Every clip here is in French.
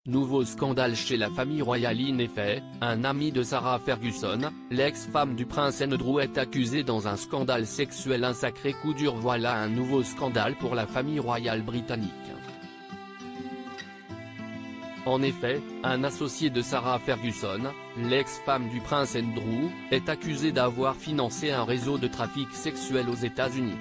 Nouveau scandale chez la famille royale. En effet, un ami de Sarah Ferguson, l'ex-femme du prince Andrew, est accusé dans un scandale sexuel. Un sacré coup dur. Voilà un nouveau scandale pour la famille royale britannique. En effet, un associé de Sarah Ferguson, l'ex-femme du prince Andrew, est accusé d'avoir financé un réseau de trafic sexuel aux États-Unis.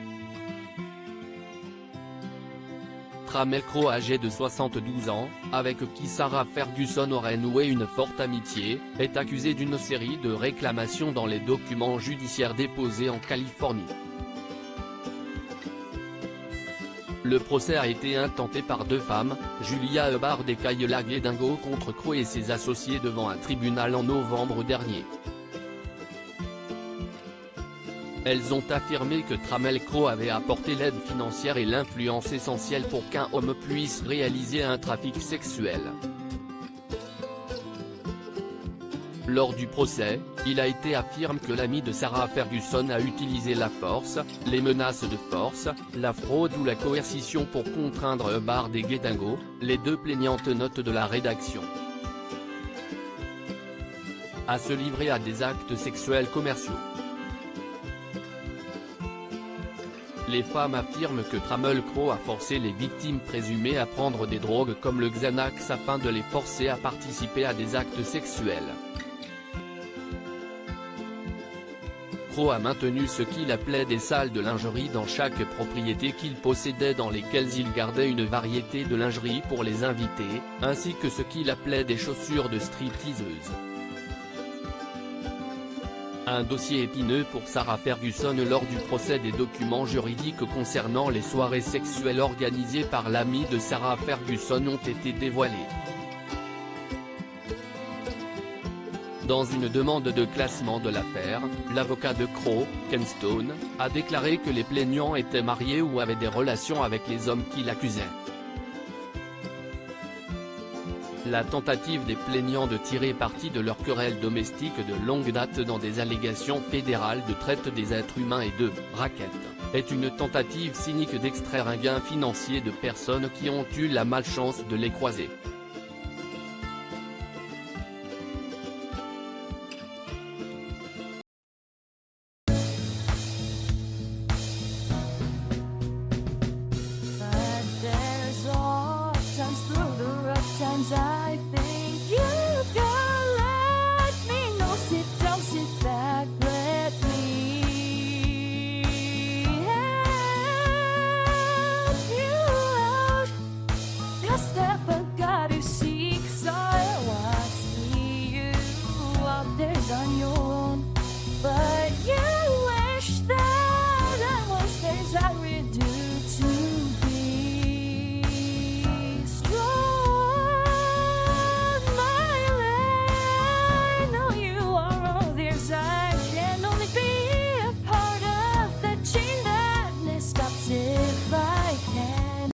Tramell Crowe, âgé de 72 ans, avec qui Sarah Ferguson aurait noué une forte amitié, est accusé d'une série de réclamations dans les documents judiciaires déposés en Californie. Le procès a été intenté par deux femmes, Julia Hubbard et Kayla Gedingo, contre Crowe et ses associés devant un tribunal en novembre dernier. Elles ont affirmé que Tramell Crowe avait apporté l'aide financière et l'influence essentielle pour qu'un homme puisse réaliser un trafic sexuel. Lors du procès, il a été affirmé que l'ami de Sarah Ferguson a utilisé la force, les menaces de force, la fraude ou la coercition pour contraindre Hubbard et Gedingo, les deux plaignantes notes de la rédaction, à se livrer à des actes sexuels commerciaux. Les femmes affirment que Tramell Crowe a forcé les victimes présumées à prendre des drogues comme le Xanax afin de les forcer à participer à des actes sexuels. Crowe a maintenu ce qu'il appelait des salles de lingerie dans chaque propriété qu'il possédait, dans lesquelles il gardait une variété de lingerie pour les invités, ainsi que ce qu'il appelait des chaussures de stripteaseuses. Un dossier épineux pour Sarah Ferguson lors du procès. Des documents juridiques concernant les soirées sexuelles organisées par l'ami de Sarah Ferguson ont été dévoilés. Dans une demande de classement de l'affaire, l'avocat de Crowe, Ken Stone, a déclaré que les plaignants étaient mariés ou avaient des relations avec les hommes qui l'accusaient. La tentative des plaignants de tirer parti de leur querelle domestique de longue date dans des allégations fédérales de traite des êtres humains et de « racket » est une tentative cynique d'extraire un gain financier de personnes qui ont eu la malchance de les croiser.